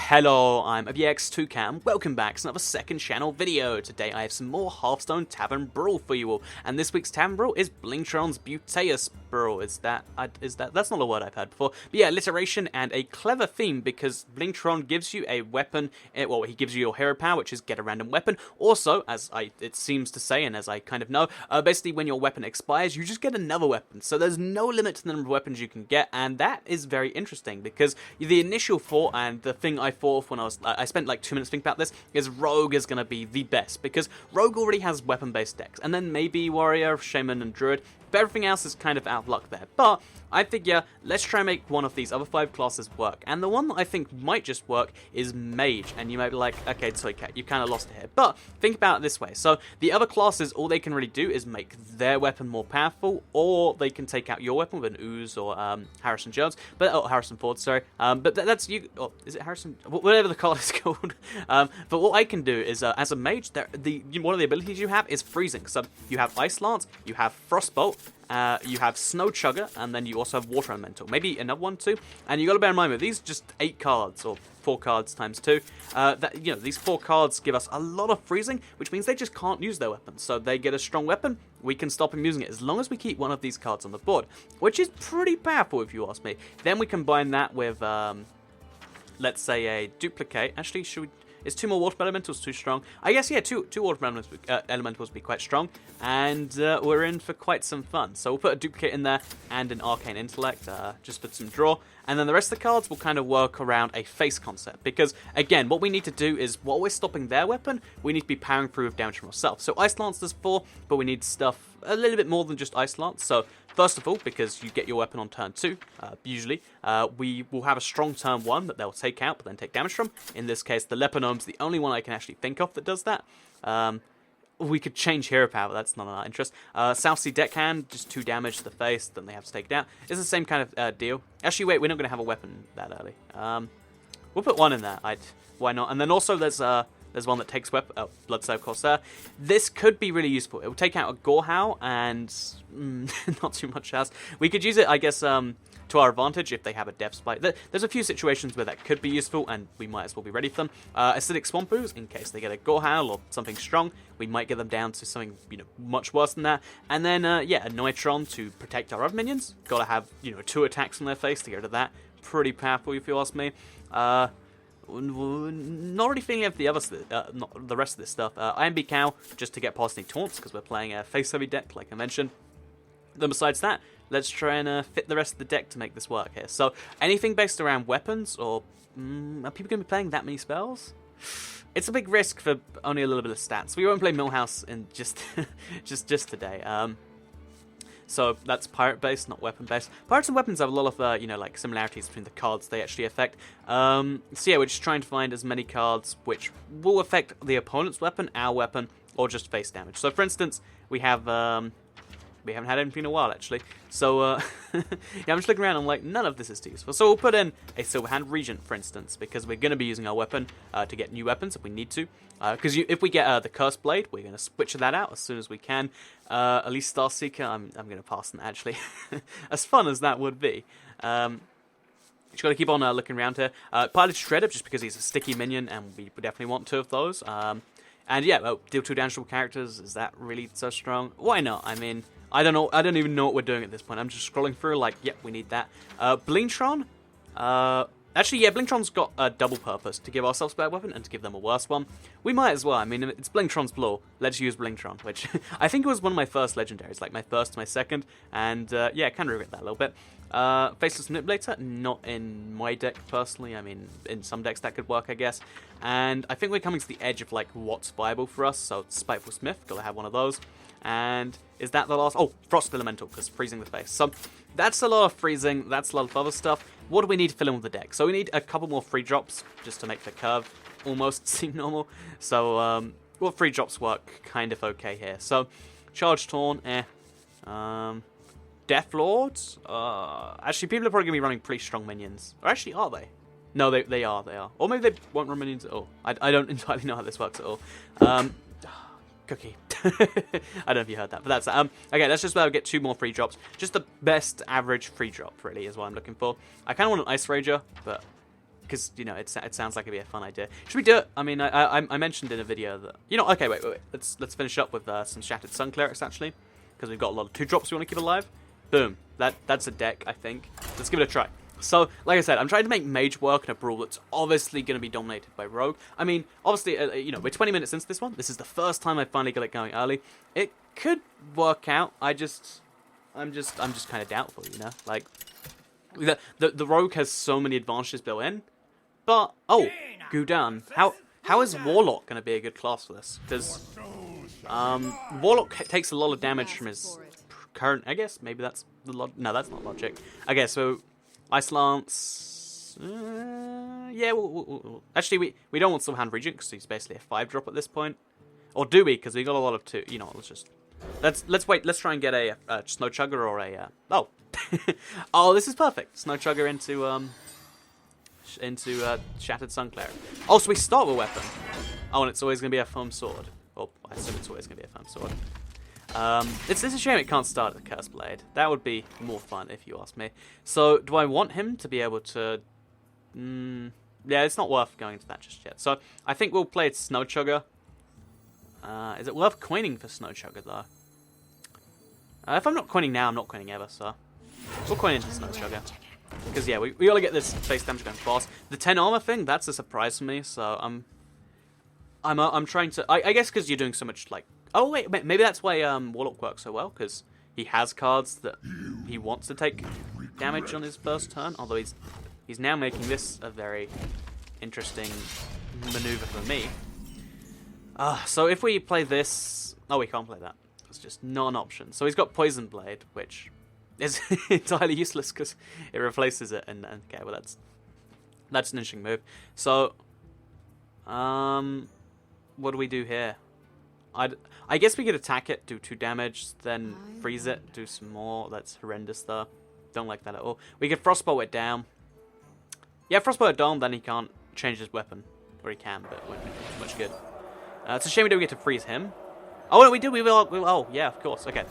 Hello, I'm BX2Cam. Welcome back to another second channel video. Today I have some more Hearthstone Tavern Brawl for you all, and this week's Tavern Brawl is Blingtron's Beauteous Brawl. That's not a word I've heard before. But yeah, alliteration and a clever theme because Blingtron gives you a weapon. Well, he gives you your hero power, which is get a random weapon. Also, it seems to say, and as I kind of know, basically when your weapon expires, you just get another weapon. So there's no limit to the number of weapons you can get, and that is very interesting because the initial thought and the thing I thought of when I spent like 2 minutes thinking about this is Rogue is going to be the best because Rogue already has weapon-based decks, and then maybe Warrior, Shaman, and Druid. But everything else is kind of out of luck there. But I figure let's try and make one of these other 5 classes work. And the one that I think might just work is Mage. And you might be like, okay, Toy Cat, you've kind of lost it here. But think about it this way. So the other classes, all they can really do is make their weapon more powerful, or they can take out your weapon with an Ooze or Harrison Jones. Harrison Ford, sorry. But that's you. Oh, is it Harrison? Whatever the card is called. But what I can do is, as a Mage, one of the abilities you have is freezing. So you have Ice Lance, you have Frostbolt, you have Snow Chugger, and then you also have Water Elemental. Maybe another one too. And you got to bear in mind with these just 8 cards, or 4 cards times 2. These 4 cards give us a lot of freezing, which means they just can't use their weapons. So they get a strong weapon, we can stop them using it as long as we keep one of these cards on the board, which is pretty powerful if you ask me. Then we combine that with, let's say, a duplicate. Actually, is 2 more Water Elementals too strong? I guess, yeah, 2 Water Elementals would be quite strong, and we're in for quite some fun. So we'll put a duplicate in there and an Arcane Intellect, just for some draw. And then the rest of the cards will kind of work around a face concept. Because, again, what we need to do is, while we're stopping their weapon, we need to be powering through with damage from ourselves. So Ice Lance does 4, but we need stuff a little bit more than just Ice Lance. So, first of all, because you get your weapon on turn 2, usually, we will have a strong turn 1 that they'll take out, but then take damage from. In this case, the Leponome's the only one I can actually think of that does that. We could change hero power, that's not in our interest. South Sea Deckhand, just 2 damage to the face, then they have to take it out. It's the same kind of deal. Actually, wait, we're not going to have a weapon that early. We'll put 1 in there, why not? And then also there's one that takes weapon. Oh, Bloodsoul Corsair. This could be really useful. It will take out a Gorehowl and not too much else. We could use it, I guess, to our advantage if they have a Depth Spike. There's a few situations where that could be useful, and we might as well be ready for them. Acidic Swamp Ooze, in case they get a Gorehowl or something strong, we might get them down to something much worse than that. And then a Neutron to protect our other minions. Got to have 2 attacks on their face to get rid of that. Pretty powerful, if you ask me. Not really feeling of the the rest of this stuff. IMB Cow, just to get past any taunts, because we're playing a face-heavy deck, like I mentioned. Then besides that, let's try and fit the rest of the deck to make this work here. So, anything based around weapons, or are people going to be playing that many spells? It's a big risk for only a little bit of stats. We won't play Millhouse in just today. So that's pirate-based, not weapon-based. Pirates and weapons have a lot of, similarities between the cards they actually affect. So yeah, we're just trying to find as many cards which will affect the opponent's weapon, our weapon, or just face damage. So for instance, we have, we haven't had anything in a while, actually. So, yeah, I'm just looking around and I'm like, none of this is too useful. So we'll put in a Silverhand Regent, for instance, because we're going to be using our weapon to get new weapons if we need to. Because if we get the Cursed Blade, we're going to switch that out as soon as we can. At least Starseeker, I'm going to pass on that, actually. As fun as that would be. Just got to keep on looking around here. Pilot Shredder, just because he's a sticky minion, and we definitely want 2 of those. And yeah, deal 2 damage to characters. Is that really so strong? Why not? I mean, I don't know. I don't even know what we're doing at this point. I'm just scrolling through like, yep, we need that. Blingtron. Actually, yeah, Blingtron's got a double purpose, to give ourselves a better weapon and to give them a worse one. We might as well. I mean, it's Blingtron's Law. Let's use Blingtron, which I think it was one of my first legendaries, like my first to my second. And yeah, I kind of regret that a little bit. Faceless Manipulator, not in my deck personally. I mean, in some decks that could work, I guess. And I think we're coming to the edge of like what's viable for us. So Spiteful Smith, gotta have one of those. And is that the last? Oh, Frost Elemental, because freezing the face. So that's a lot of freezing. That's a lot of other stuff. What do we need to fill in with the deck? So we need a couple more free drops just to make the curve almost seem normal. So what free drops work kind of okay here. So Charge Torn, Death Lords. Actually, people are probably gonna be running pretty strong minions. Or actually, are they? No, they are. Or maybe they won't run minions at all. I don't entirely know how this works at all. Cookie. I don't know if you heard that, but that's that. Okay, let's just get 2 more free drops. Just the best average free drop, really, is what I'm looking for. I kind of want an Ice Rager, but because you know it sounds like it'd be a fun idea. Should we do it? I mean, I mentioned in a video that okay, wait. Let's finish up with some Shattered Sun Clerics actually, because we've got a lot of 2-drops we want to keep alive. Boom. That's a deck, I think. Let's give it a try. So, like I said, I'm trying to make Mage work in a brawl that's obviously going to be dominated by Rogue. I mean, obviously, you know, we're 20 minutes into this one. This is the first time I finally got it going early. It could work out. I'm just kind of doubtful, you know. Like, the Rogue has so many advantages built in, but Gudon. How is Warlock going to be a good class for this? Because Warlock takes a lot of damage from his current. I guess maybe that's the no, that's not logic. Okay, so. Ice Lance. Yeah, actually, we don't want Silhand Regent because he's basically a 5-drop at this point. Or do we? Because we got a lot of 2. You know, let's wait. Let's try and get a Snow Chugger or a oh, this is perfect. Snow Chugger into Shattered Sun Cleric. Oh, so we start with weapon. Oh, and it's always going to be a foam sword. Well, I assume it's always going to be a foam sword. It's a shame it can't start at the Curse Blade. That would be more fun, if you ask me. So, do I want him to be able to... yeah, it's not worth going into that just yet. So, I think we'll play Snow Chugger. Is it worth coining for Snow Chugger, though? If I'm not coining now, I'm not coining ever, so... We'll coin into Snow Chugger. Because, yeah, we gotta get this base damage going fast. The 10 armor thing, that's a surprise for me, so I'm trying to... I guess because you're doing so much, like... Oh, wait, maybe that's why Warlock works so well, because he has cards that he wants to take damage on his first turn, although he's now making this a very interesting maneuver for me. So if we play this... Oh, we can't play that. It's just not an option. So he's got Poison Blade, which is entirely useless because it replaces it, and okay, well, that's an interesting move. So, what do we do here? I guess we could attack it, do 2 damage, then freeze it, do some more. That's horrendous, though. Don't like that at all. We could Frostbolt it down. Yeah, Frostbolt it down, then he can't change his weapon. Or he can, but it won't be much good. It's a shame we don't get to freeze him. Oh, no, we do. We will. Oh, yeah, of course. Okay.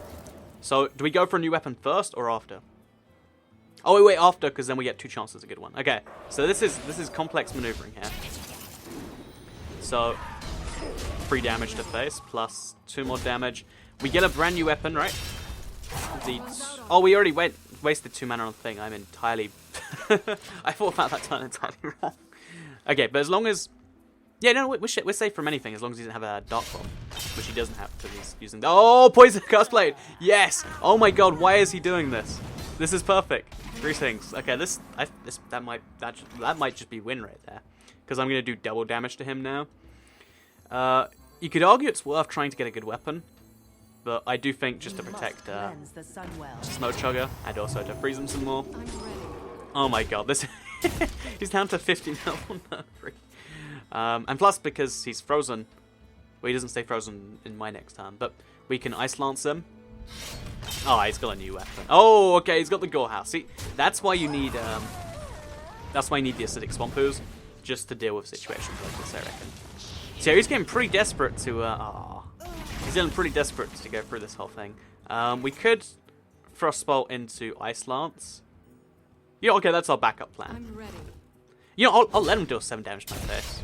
So, do we go for a new weapon first or after? Oh, wait, after, because then we get 2 chances a good one. Okay. So, this is complex maneuvering here. So... 3 damage to face, plus 2 more damage. We get a brand new weapon, right? Oh, we already wasted 2 mana on the thing. I'm entirely... I thought about that turn entirely wrong. Okay, but as long as... Yeah, no, we're safe from anything, as long as he doesn't have a Dark Bomb. Which he doesn't have, because he's using... Oh, Poison Curse Blade! Yes! Oh my god, why is he doing this? This is perfect. 3 things. Okay, that might just be win right there. Because I'm going to do double damage to him now. You could argue it's worth trying to get a good weapon, but I do think just to protect Snow Chugger and also to freeze him some more. Oh my god, this he's down to 50 now on free. And plus because he's frozen, well, he doesn't stay frozen in my next turn, but we can Ice Lance him. Oh, he's got a new weapon. Oh, okay, he's got the Gorehouse. See, that's why you need the Acidic Swamp Ooze, just to deal with situations like this, I reckon. So he's getting pretty desperate to, he's getting pretty desperate to go through this whole thing. We could Frostbolt into Ice Lance. Yeah, okay, that's our backup plan. I'm ready. You know, I'll let him do 7 damage to my face.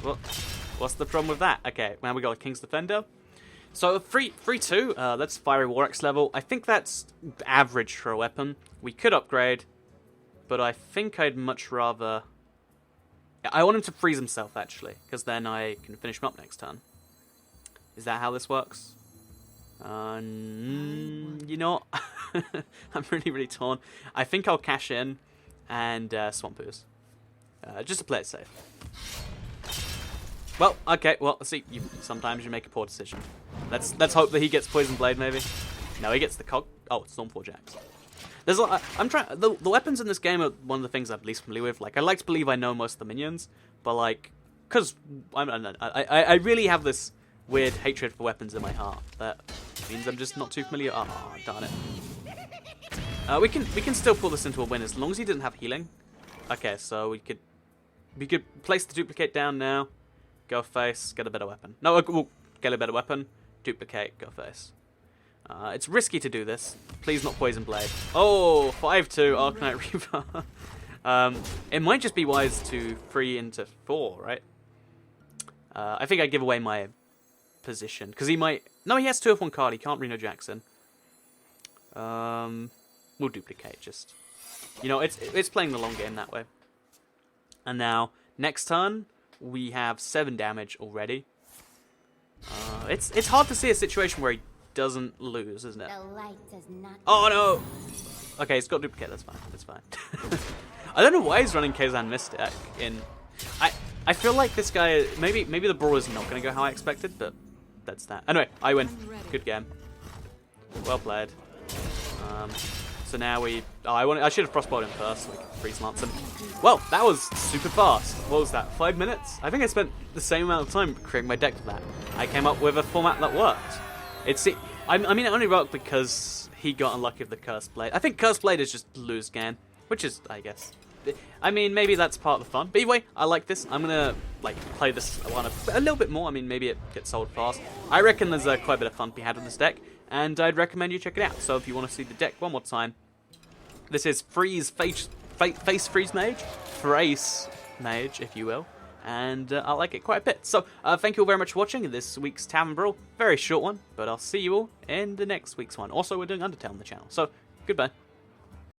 What's the problem with that? Okay, now we got a King's Defender. So 3-2, that's Fiery War Axe level. I think that's average for a weapon. We could upgrade, but I think I'd much rather... I want him to freeze himself, actually, because then I can finish him up next turn. Is that how this works? You know what? I'm really torn. I think I'll cash in and Swamp Ooze. Just to play it safe. Well, okay, well, see, sometimes you make a poor decision. Let's hope that he gets Poison Blade, maybe. No, he gets the Cog... Oh, it's Stormforge Axe. There's a lot, I'm trying. The weapons in this game are one of the things I'm least familiar with. Like, I like to believe I know most of the minions, but like, because I really have this weird hatred for weapons in my heart. That means I'm just not too familiar. Oh, darn it. We can still pull this into a win as long as he doesn't have healing. Okay, so we could place the duplicate down now. Go face, get a better weapon. No, we'll get a better weapon. Duplicate, go face. It's risky to do this. Please not Poison Blade. Oh, 5-2 Arcanite Reaver. It might just be wise to 3 into 4, right? I think I give away my position because he might. No, he has 2 of 1 card. He can't Reno Jackson. We'll duplicate. Just it's playing the long game that way. And now next turn we have 7 damage already. It's hard to see a situation where he doesn't lose, isn't it? The light does not. Oh no! Okay, he's got duplicate. That's fine. That's fine. I don't know why he's running Kazan Mystic in. I feel like this guy maybe the brawl is not going to go how I expected, but that's that. Anyway, I win. Good game. Well played. So now we. Oh, I should have crossbowed him first so we could freeze lance him. Well, that was super fast. What was that? 5 minutes? I think I spent the same amount of time creating my deck for that. I came up with a format that worked. I mean, it only worked because he got unlucky with the Cursed Blade. I think Cursed Blade is just lose game, which is, I guess. I mean, maybe that's part of the fun. But anyway, I like this. I'm gonna play this one a little bit more. I mean, maybe it gets sold fast. I reckon there's quite a bit of fun to be had with this deck, and I'd recommend you check it out. So if you want to see the deck one more time, this is Face Freeze Mage, Thrace Mage, if you will, and I like it quite a bit. So thank you all very much for watching this week's Tavern Brawl. Very short one, but I'll see you all in the next week's one. Also, we're doing Undertale on the channel. So goodbye.